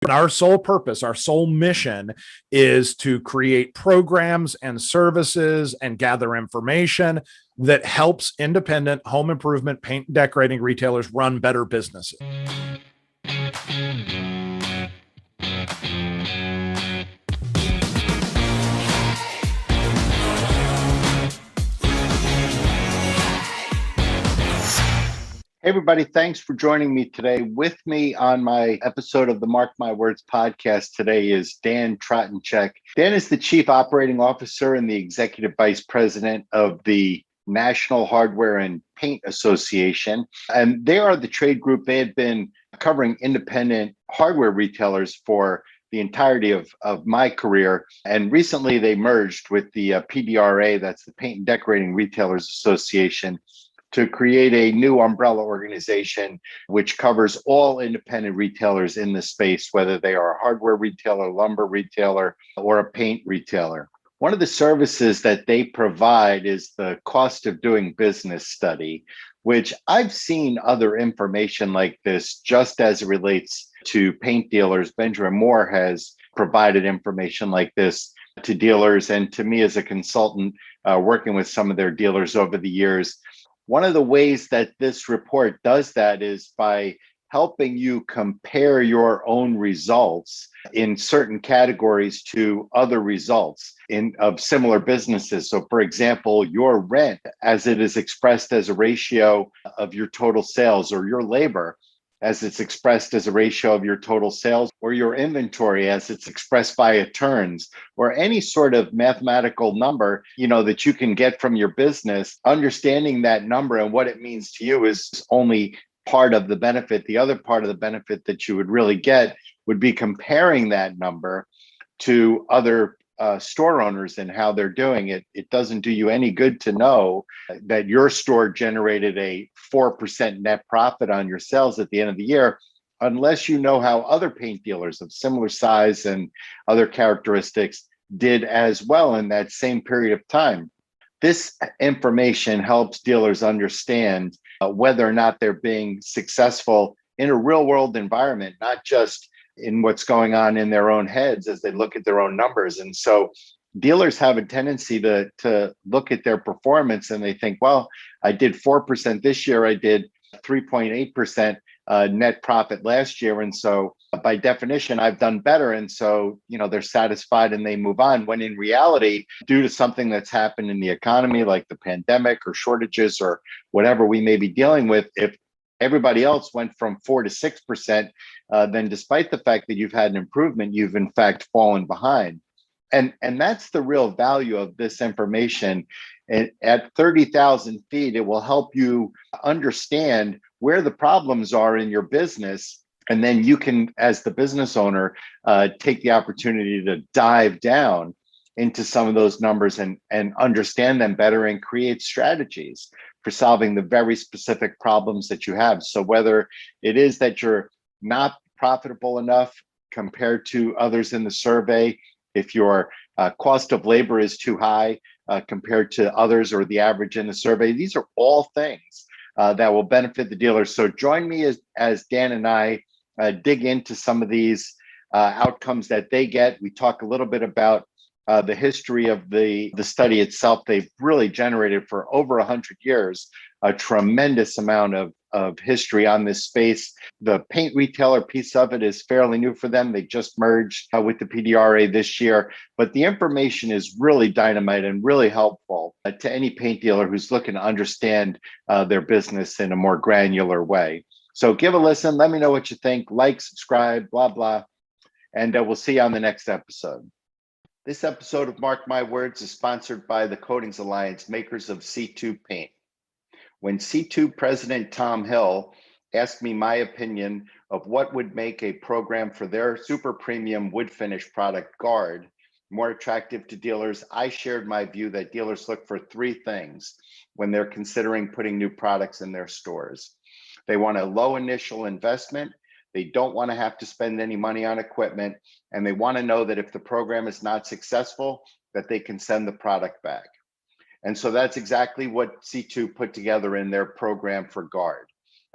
And our sole purpose, our sole mission is to create programs and services and gather information that helps independent home improvement, paint, and decorating retailers run better businesses. Hey, everybody, thanks for joining me today. With me on my episode of the Mark My Words podcast today is Dan Tratensek. Dan is the Chief Operating Officer and the Executive Vice President of the National Hardware and Paint Association. And they are the trade group. They had been covering independent hardware retailers for the entirety of my career. And recently they merged with the PDRA, that's the Paint and Decorating Retailers Association, to create a new umbrella organization which covers all independent retailers in the space, whether they are a hardware retailer, lumber retailer, or a paint retailer. One of the services that they provide is the cost of doing business study, which I've seen other information like this just as it relates to paint dealers. Benjamin Moore has provided information like this to dealers and to me as a consultant working with some of their dealers over the years. One of the ways that this report does that is by helping you compare your own results in certain categories to other results of similar businesses. So for example, your rent as it is expressed as a ratio of your total sales, or your labor as it's expressed as a ratio of your total sales, or your inventory as it's expressed via turns, or any sort of mathematical number, that you can get from your business. Understanding that number and what it means to you is only part of the benefit. The other part of the benefit that you would really get would be comparing that number to other store owners and how they're doing it. It doesn't do you any good to know that your store generated a 4% net profit on your sales at the end of the year, unless you know how other paint dealers of similar size and other characteristics did as well in that same period of time. This information helps dealers understand whether or not they're being successful in a real world environment, not just in what's going on in their own heads as they look at their own numbers. And so dealers have a tendency to look at their performance and they think, well, I did 4% this year, I did 3.8% net profit last year. And so by definition, I've done better. And so, they're satisfied and they move on. When in reality, due to something that's happened in the economy, like the pandemic or shortages or whatever we may be dealing with, if everybody else went from 4 to 6%, then despite the fact that you've had an improvement, you've in fact fallen behind. And that's the real value of this information. And at 30,000 feet, it will help you understand where the problems are in your business. And then you can, as the business owner, take the opportunity to dive down into some of those numbers and understand them better and create strategies for solving the very specific problems that you have. So whether it is that you're not profitable enough compared to others in the survey, if your cost of labor is too high compared to others or the average in the survey, these are all things that will benefit the dealers. So join me as Dan and I dig into some of these outcomes that they get. We talk a little bit about the history of the study itself. They've really generated for over 100 years a tremendous amount of history on this space. The paint retailer piece of it is fairly new for them. They just merged with the PDRA this year, but the information is really dynamite and really helpful to any paint dealer who's looking to understand their business in a more granular way. So give a listen. Let me know what you think. Like, subscribe, blah, blah. And we'll see you on the next episode. This episode of Mark My Words is sponsored by the Coatings Alliance, makers of C2 Paint. When C2 President Tom Hill asked me my opinion of what would make a program for their super premium wood finish product, Guard, more attractive to dealers, I shared my view that dealers look for three things when they're considering putting new products in their stores. They want a low initial investment. They don't want to have to spend any money on equipment, and they want to know that if the program is not successful, that they can send the product back. And so that's exactly what C2 put together in their program for Guard.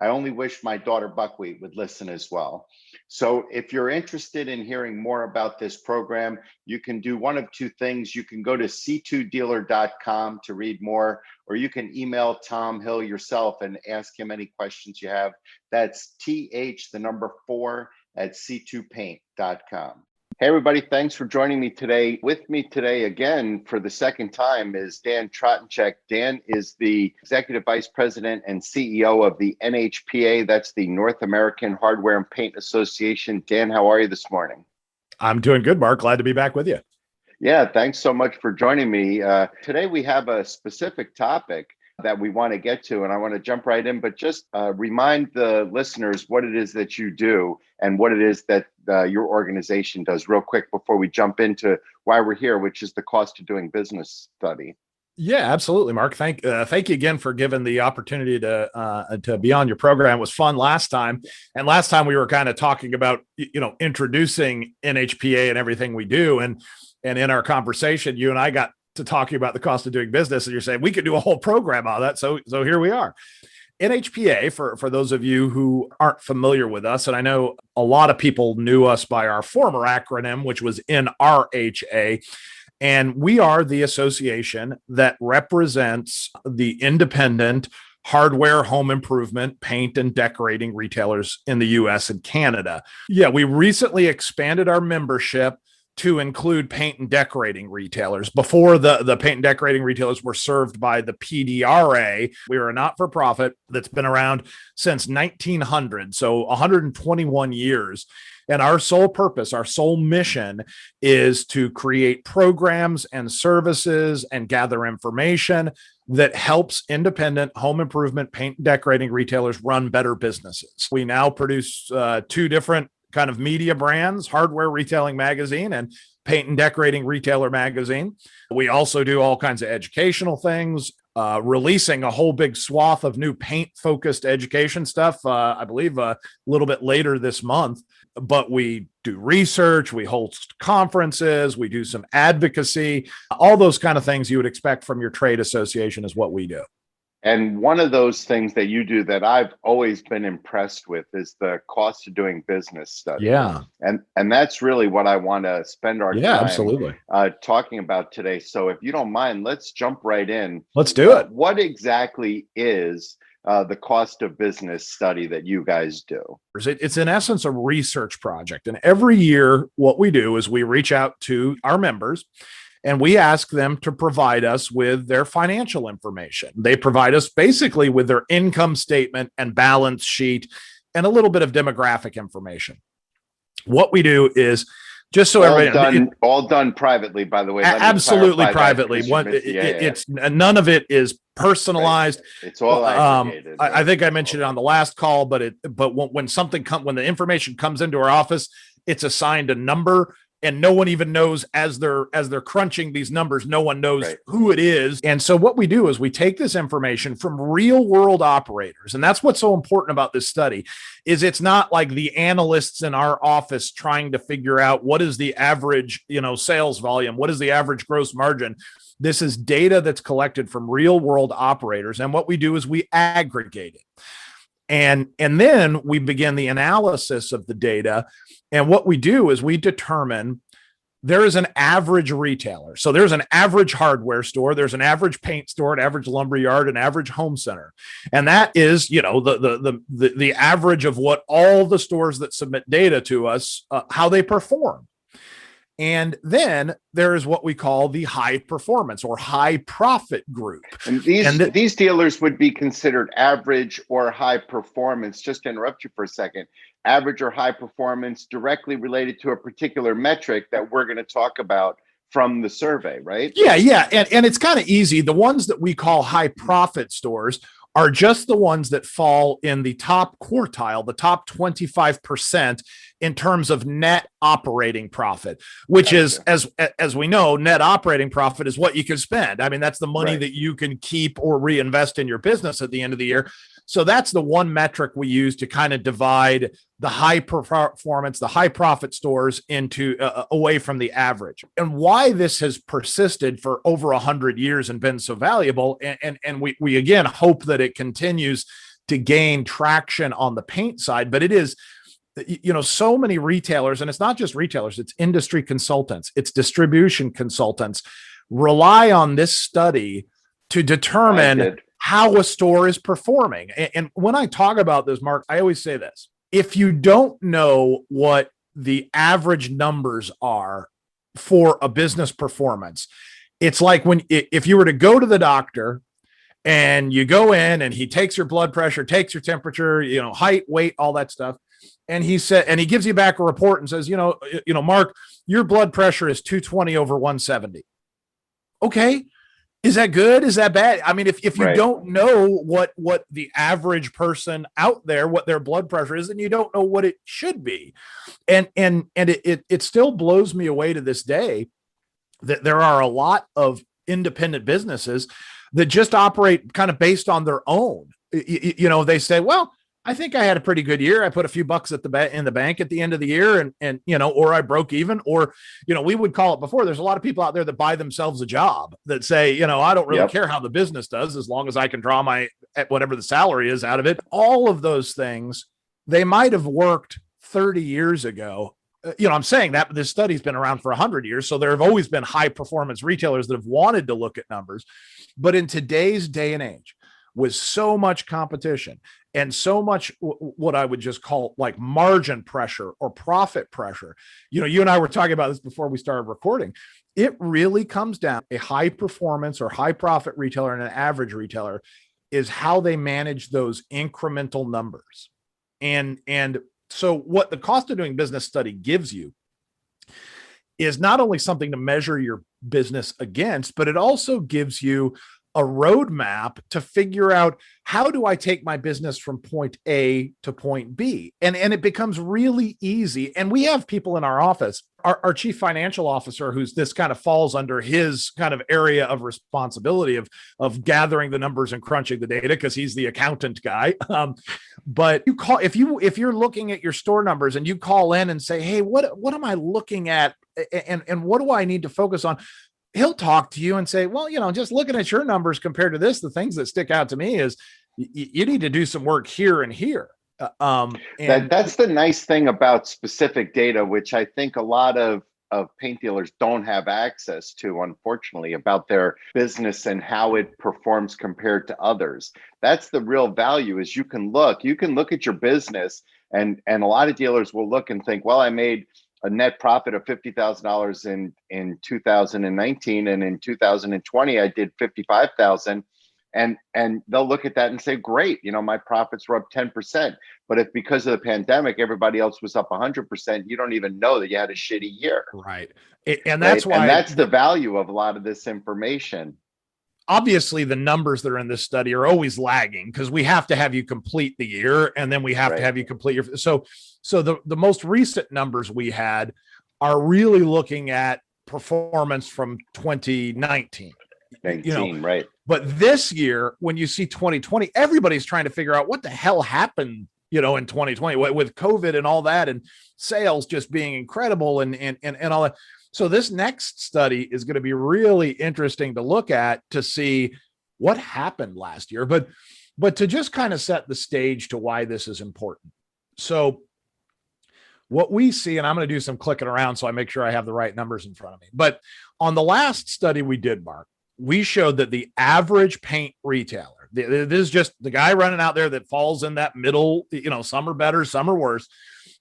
I only wish my daughter Buckwheat would listen as well. So if you're interested in hearing more about this program, you can do one of two things. You can go to c2dealer.com to read more, or you can email Tom Hill yourself and ask him any questions you have. That's th4 at c2paint.com. Hey, everybody. Thanks for joining me today. With me today again for the second time is Dan Tratensek. Dan is the Executive Vice President and CEO of the NHPA. That's the North American Hardware and Paint Association. Dan, how are you this morning? I'm doing good, Mark. Glad to be back with you. Yeah, thanks so much for joining me. Today we have a specific topic that we want to get to, and I want to jump right in, but just remind the listeners what it is that you do and what it is that your organization does real quick before we jump into why we're here, which is the cost of doing business study. Yeah, absolutely, Mark. Thank you again for giving the opportunity to be on your program. It was fun last time, and last time we were kind of talking about introducing NHPA and everything we do, and in our conversation, you and I got to talking about the cost of doing business, and you're saying we could do a whole program on that. So here we are. NHPA, for those of you who aren't familiar with us, and I know a lot of people knew us by our former acronym, which was NRHA, and we are the association that represents the independent hardware, home improvement, paint, and decorating retailers in the US and Canada. Yeah, we recently expanded our membership to include paint and decorating retailers. Before, the paint and decorating retailers were served by the PDRA. We are a not-for-profit that's been around since 1900, so 121 years. And our sole purpose, our sole mission is to create programs and services and gather information that helps independent home improvement, paint and decorating retailers run better businesses. We now produce two different kind of media brands, Hardware Retailing Magazine and Paint and Decorating Retailer Magazine. We also do all kinds of educational things, releasing a whole big swath of new paint-focused education stuff, I believe a little bit later this month. But we do research, we host conferences, we do some advocacy, all those kind of things you would expect from your trade association is what we do. And one of those things that you do that I've always been impressed with is the cost of doing business study. Yeah. And that's really what I want to spend our time absolutely. Talking about today. So if you don't mind, let's jump right in. Let's do it. What exactly is the cost of business study that you guys do? It's in essence a research project. And every year, what we do is we reach out to our members and we ask them to provide us with their financial information. They provide us basically with their income statement and balance sheet and a little bit of demographic information. What we do is just so everybody all done privately, by the way. Absolutely privately. It's none of it is personalized. It's all aggregated. I think I mentioned it on the last call, but when the information comes into our office, it's assigned a number. And no one even knows as they're crunching these numbers, no one knows who it is. And so what we do is we take this information from real world operators. And that's what's so important about this study is it's not like the analysts in our office trying to figure out what is the average, sales volume, what is the average gross margin. This is data that's collected from real world operators. And what we do is we aggregate it. And then we begin the analysis of the data. And what we do is we determine there is an average retailer. So there's an average hardware store, there's an average paint store, an average lumber yard, an average home center. And that is, the average of what all the stores that submit data to us, how they perform. And then there is what we call the high performance or high profit group. And these dealers would be considered average or high performance. Just to interrupt you for a second, average or high performance directly related to a particular metric that we're going to talk about from the survey, right? Yeah. And it's kind of easy. The ones that we call high profit stores are just the ones that fall in the top quartile, the top 25% in terms of net operating profit, which is, as we know, net operating profit is what you can spend. I mean, that's the money that you can keep or reinvest in your business at the end of the year. So that's the one metric we use to kind of divide the high performance, the high profit stores into away from the average. And why this has persisted for over 100 years and been so valuable. And we again hope that it continues to gain traction on the paint side. But it is, so many retailers, and it's not just retailers, it's industry consultants, it's distribution consultants, rely on this study to determine how a store is performing. And when I talk about this, Mark, I always say this: if you don't know what the average numbers are for a business performance, it's like if you were to go to the doctor and you go in and he takes your blood pressure, takes your temperature, height, weight, all that stuff. And he gives you back a report and says, Mark, your blood pressure is 220 over 170. Okay. Is that good? Is that bad? I mean, if you don't know what the average person out there, what their blood pressure is, then you don't know what it should be. And it still blows me away to this day that there are a lot of independent businesses that just operate kind of based on their own. They say, well, I think I had a pretty good year. I put a few bucks in the bank at the end of the year, and or I broke even, or we would call it before. There's a lot of people out there that buy themselves a job that say, I don't really care how the business does as long as I can draw whatever the salary is out of it. All of those things, they might have worked 30 years ago. I'm saying that, but this study's been around for 100 years. So there have always been high performance retailers that have wanted to look at numbers. But in today's day and age, with so much competition and so much what I would just call like margin pressure or profit pressure, you and I were talking about this before we started recording. It really comes down a high performance or high profit retailer and an average retailer is how they manage those incremental numbers. And so what the cost of doing business study gives you is not only something to measure your business against, but it also gives you a roadmap to figure out, how do I take my business from point A to point B? And it becomes really easy. And we have people in our office, our chief financial officer, this kind of falls under his kind of area of responsibility of gathering the numbers and crunching the data, because he's the accountant guy. But if you're looking at your store numbers and you call in and say, hey, what am I looking at? And what do I need to focus on? He'll talk to you and say, well, just looking at your numbers compared to this, the things that stick out to me is you need to do some work here and here. That's the nice thing about specific data, which I think a lot of paint dealers don't have access to, unfortunately, about their business and how it performs compared to others. That's the real value, is you can look at your business, and a lot of dealers will look and think, well, I made a net profit of $50,000 in 2019, and in 2020 I did 55,000, and they'll look at that and say, great, my profits were up 10%. But if because of the pandemic everybody else was up 100%, you don't even know that you had a shitty year. Right, and that's why, and that's the value of a lot of this information. Obviously, the numbers that are in this study are always lagging, because we have to have you complete the year, and then we have to have you complete your. So the most recent numbers we had are really looking at performance from 2019. Right. But this year, when you see 2020, everybody's trying to figure out what the hell happened, in 2020 with COVID and all that, and sales just being incredible and all that. So this next study is going to be really interesting to look at, to see what happened last year, but to just kind of set the stage to why this is important. So what we see, and I'm going to do some clicking around so I make sure I have the right numbers in front of me. But on the last study we did, Mark, we showed that the average paint retailer, this is just the guy running out there that falls in that middle, some are better, some are worse,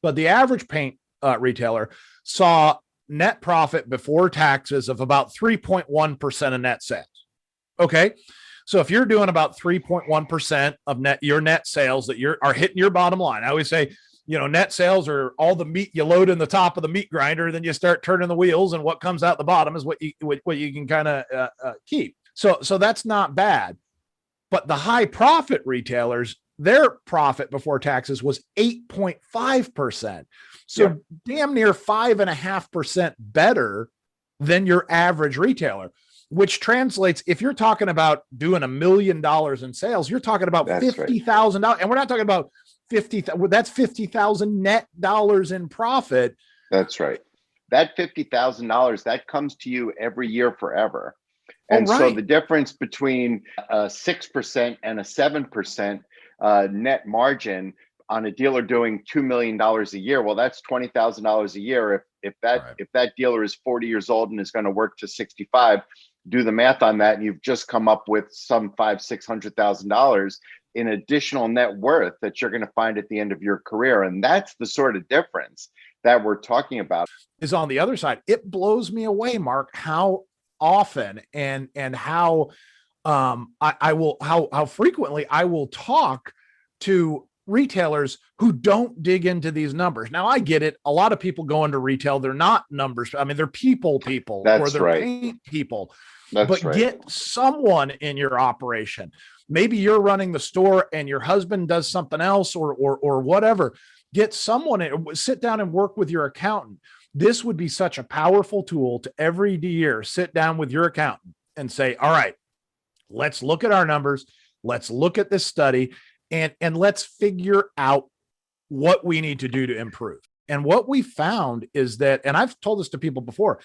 but the average paint retailer saw net profit before taxes of about 3.1% of net sales. Okay. So if you're doing about 3.1% of your net sales that are hitting your bottom line, I always say, net sales are all the meat you load in the top of the meat grinder, then you start turning the wheels, and what comes out the bottom is what you can kind of keep. So that's not bad. But the high profit retailers, their profit before taxes was 8.5%. So damn near 5.5% better than your average retailer, which translates, if you're talking about doing $1 million in sales, you're talking about $50,000. Right. And we're not talking about that's $50,000 net dollars in profit. That's right. That $50,000, that comes to you every year forever. And so the difference between a 6% and a 7%, net margin on a dealer doing $2 million a year. Well, that's $20,000 a year. If that dealer is 40 years old and is going to work to 65, do the math on that, and you've just come up with some $500,000-$600,000 in additional net worth that you're going to find at the end of your career. And that's the sort of difference that we're talking about. Is on the other side. It blows me away, Mark, how often and how how frequently I will talk to retailers who don't dig into these numbers. Now, I get it. A lot of people go into retail. They're not numbers. I mean, they're people, That's or they're right. paint people. That's but right. Get someone in your operation. Maybe you're running the store and your husband does something else or whatever. Get someone in, sit down and work with your accountant. This would be such a powerful tool to every year. Sit down with your accountant and say, all right, let's look at our numbers. Let's look at this study and let's figure out what we need to do to improve. And what we found is that, and I've told this to people before,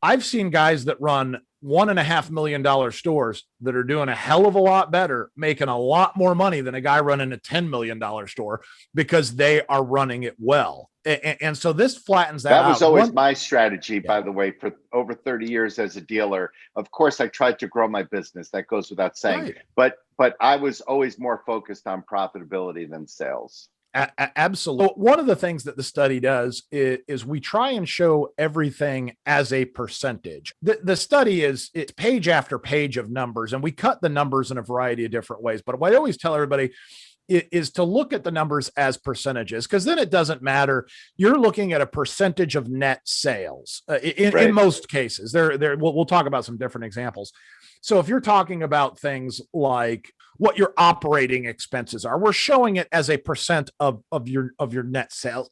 I've seen guys that run $1.5 million stores that are doing a hell of a lot better, making a lot more money than a guy running a $10 million store because they are running it well. And so this flattens that out. That was always my strategy, by the way, for over 30 years as a dealer. Of course, I tried to grow my business. That goes without saying. Right. But I was always more focused on profitability than sales. Absolutely. One of the things that the study does is we try and show everything as a percentage. The study it's page after page of numbers, and we cut the numbers in a variety of different ways. But what I always tell everybody is to look at the numbers as percentages, because then it doesn't matter. You're looking at a percentage of net sales in most cases. We'll talk about some different examples. So if you're talking about things like what your operating expenses are, we're showing it as a percent of your net sales.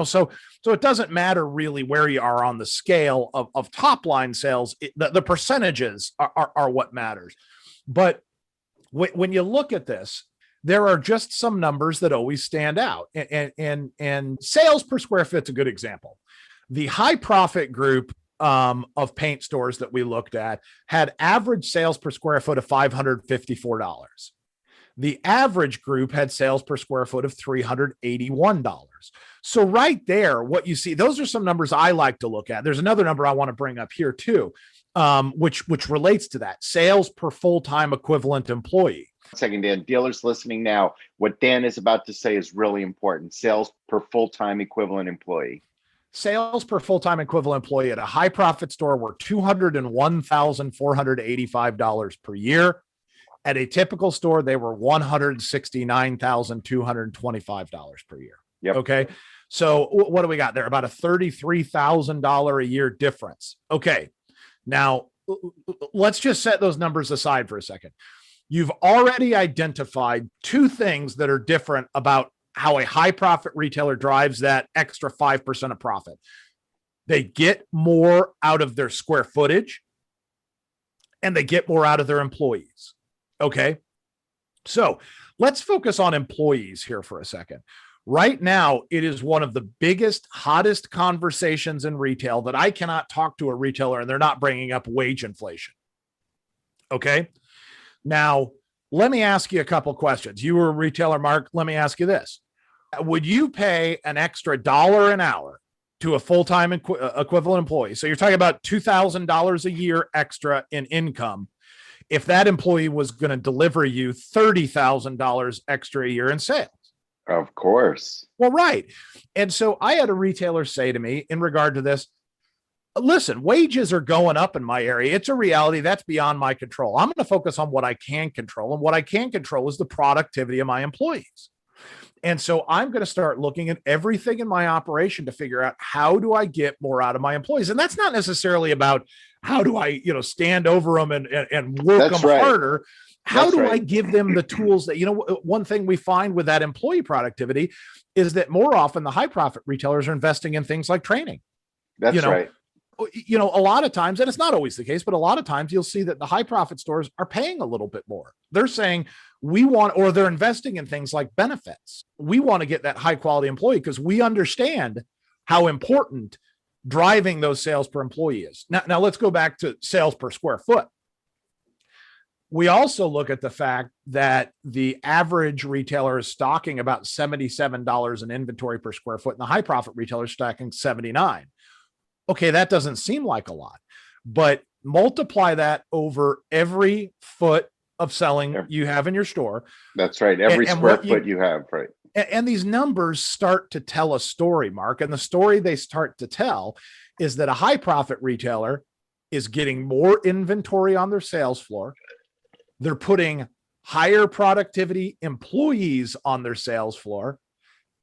So it doesn't matter really where you are on the scale of top line sales. The percentages are what matters. But when you look at this, there are just some numbers that always stand out, and sales per square foot is a good example. The high profit group of paint stores that we looked at had average sales per square foot of $554. The average group had sales per square foot of $381. So right there, what you see, those are some numbers I like to look at. There's another number I want to bring up here too, which relates to that: sales per full-time equivalent employee. Second, Dan, dealers listening now, what Dan is about to say is really important. Sales per full-time equivalent employee. Sales per full-time equivalent employee at a high profit store were $201,485 per year. At a typical store, they were $169,225 per year. Yep. Okay. So what do we got there? About a $33,000 a year difference. Okay. Now let's just set those numbers aside for a second. You've already identified two things that are different about how a high profit retailer drives that extra 5% of profit. They get more out of their square footage and they get more out of their employees. Okay. So let's focus on employees here for a second. Right now, it is one of the biggest, hottest conversations in retail that I cannot talk to a retailer and they're not bringing up wage inflation. Okay. Now, let me ask you a couple questions. You were a retailer, Mark. Let me ask you this. Would you pay an extra $1 an hour to a full-time equivalent employee? So you're talking about $2,000 a year extra in income if that employee was going to deliver you $30,000 extra a year in sales. Of course. Well, right. And so I had a retailer say to me in regard to this, listen, wages are going up in my area. It's a reality that's beyond my control. I'm going to focus on what I can control. And what I can control is the productivity of my employees. And so I'm going to start looking at everything in my operation to figure out how do I get more out of my employees. And that's not necessarily about how do I, stand over them and work them harder. How do I give them the tools that, one thing we find with that employee productivity is that more often the high profit retailers are investing in things like training. That's right. A lot of times, and it's not always the case, but a lot of times you'll see that the high profit stores are paying a little bit more. They're saying or they're investing in things like benefits. We want to get that high quality employee because we understand how important driving those sales per employee is. Now let's go back to sales per square foot. We also look at the fact that the average retailer is stocking about $77 in inventory per square foot, and the high profit retailer is stocking 79. Okay, that doesn't seem like a lot, but multiply that over every foot of selling you have in your store. That's right. Every square foot you have, right? And these numbers start to tell a story, Mark. And the story they start to tell is that a high profit retailer is getting more inventory on their sales floor. They're putting higher productivity employees on their sales floor.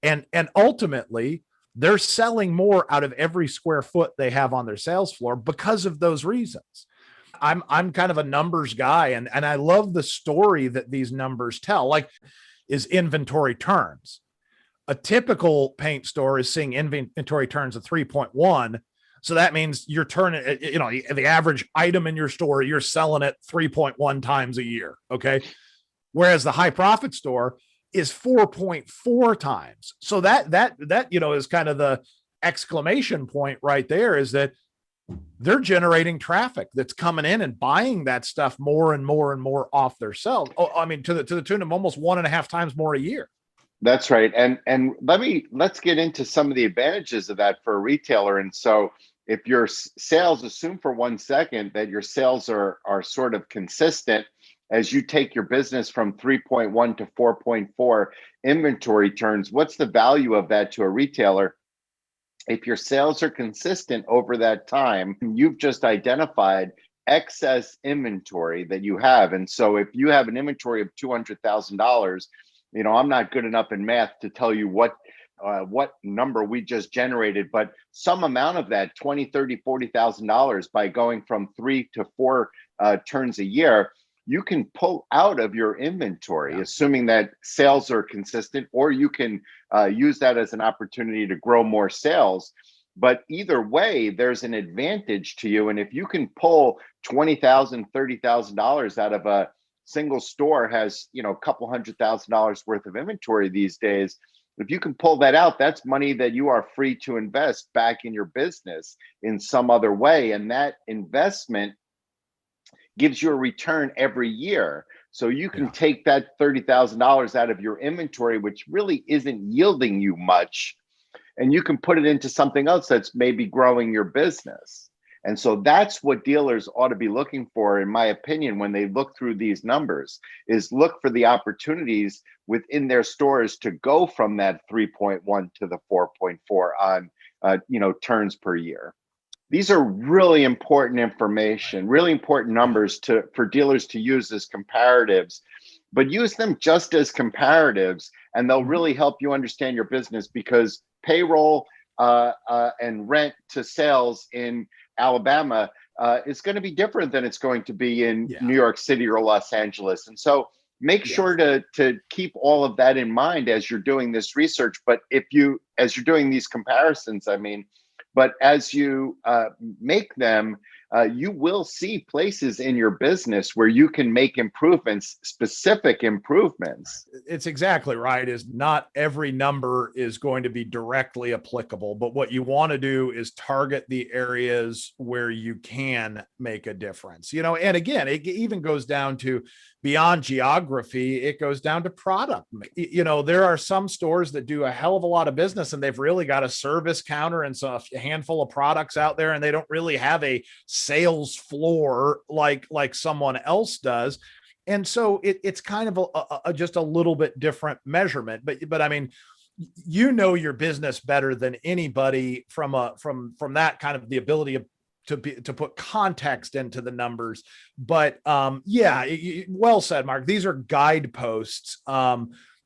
And ultimately, they're selling more out of every square foot they have on their sales floor because of those reasons. I'm kind of a numbers guy, and I love the story that these numbers tell. Like, is inventory turns. A typical paint store is seeing inventory turns of 3.1. So that means you're turning, the average item in your store, you're selling it 3.1 times a year. Okay. Whereas the high profit store is 4.4 times. So that is kind of the exclamation point right there, is that they're generating traffic that's coming in and buying that stuff more and more and more off their shelves. Oh, I mean, to the tune of almost 1.5 times more a year. That's right. And let's get into some of the advantages of that for a retailer. And so if your sales, assume for 1 second that your sales are sort of consistent as you take your business from 3.1 to 4.4 inventory turns, what's the value of that to a retailer? If your sales are consistent over that time, you've just identified excess inventory that you have. And so if you have an inventory of $200,000, I'm not good enough in math to tell you what number we just generated, but some amount of that, $20,000, $30,000, $40,000, by going from 3 to 4 turns a year, you can pull out of your inventory, assuming that sales are consistent, or you can use that as an opportunity to grow more sales. But either way, there's an advantage to you. And if you can pull $20,000, $30,000 out of a single store, has a couple $100,000 worth of inventory these days, if you can pull that out, that's money that you are free to invest back in your business in some other way. And that investment gives you a return every year. So you can take that $30,000 out of your inventory, which really isn't yielding you much, and you can put it into something else that's maybe growing your business. And so that's what dealers ought to be looking for, in my opinion, when they look through these numbers, is look for the opportunities within their stores to go from that 3.1 to the 4.4 on turns per year. These are really important information, really important numbers for dealers to use as comparatives, but use them just as comparatives, and they'll really help you understand your business, because payroll and rent to sales in Alabama is going to be different than it's going to be in New York City or Los Angeles. And so make sure to keep all of that in mind as you're doing this research. But as you're doing these comparisons, but as you make them, you will see places in your business where you can make improvements, specific improvements. It's exactly right. Is not every number is going to be directly applicable, but what you want to do is target the areas where you can make a difference. And again, it even goes down to beyond geography. It goes down to product. There are some stores that do a hell of a lot of business, and they've really got a service counter and a handful of products out there, and they don't really have a sales floor like someone else does. And so it's kind of just a little bit different measurement, but I mean, your business better than anybody from that kind of the ability to put context into the numbers. But well said, Mark. These are guideposts.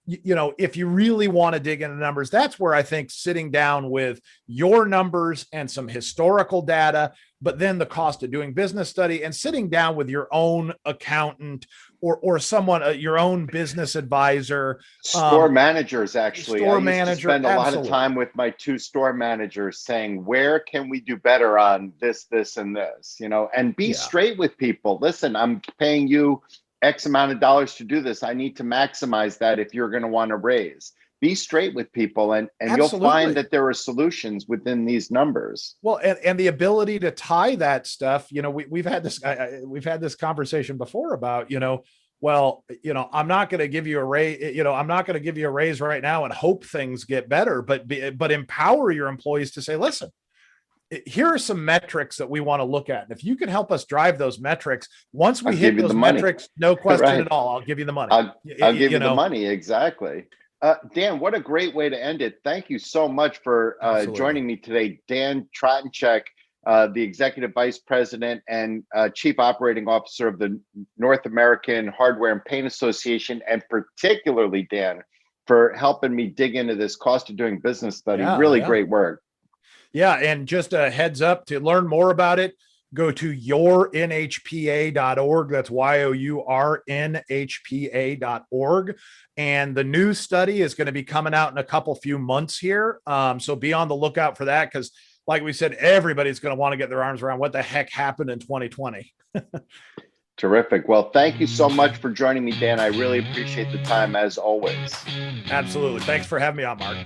If you really want to dig into numbers, that's where I think sitting down with your numbers and some historical data, but then the cost of doing business study, and sitting down with your own accountant or someone, your own business advisor, store managers. Actually, store I used manager, to spend a lot of time with my 2 store managers saying, where can we do better on this, and this, and be straight with people. Listen, I'm paying you X amount of dollars to do this. I need to maximize that if you're going to want to raise. be straight with people, and you'll Absolutely. find that there are solutions within these numbers. Well, and the ability to tie that stuff, we've had this conversation before about, well, I'm not going to give you a raise, I'm not going to give you a raise right now and hope things get better, but empower your employees to say, listen, here are some metrics that we want to look at. And if you can help us drive those metrics, once we hit those metrics, no question at all, I'll give you the money. I'll give you the money. Exactly. Dan, what a great way to end it. Thank you so much for joining me today. Dan Tratensek, the Executive Vice President and Chief Operating Officer of the North American Hardware and Paint Association, and particularly, Dan, for helping me dig into this cost of doing business study. Really great work. Yeah, and just a heads up, to learn more about it, go to yournhpa.org. That's yournhpa.org. And the new study is going to be coming out in a few months here. So be on the lookout for that, because like we said, everybody's going to want to get their arms around what the heck happened in 2020. Terrific. Well, thank you so much for joining me, Dan. I really appreciate the time, as always. Absolutely. Thanks for having me on, Mark.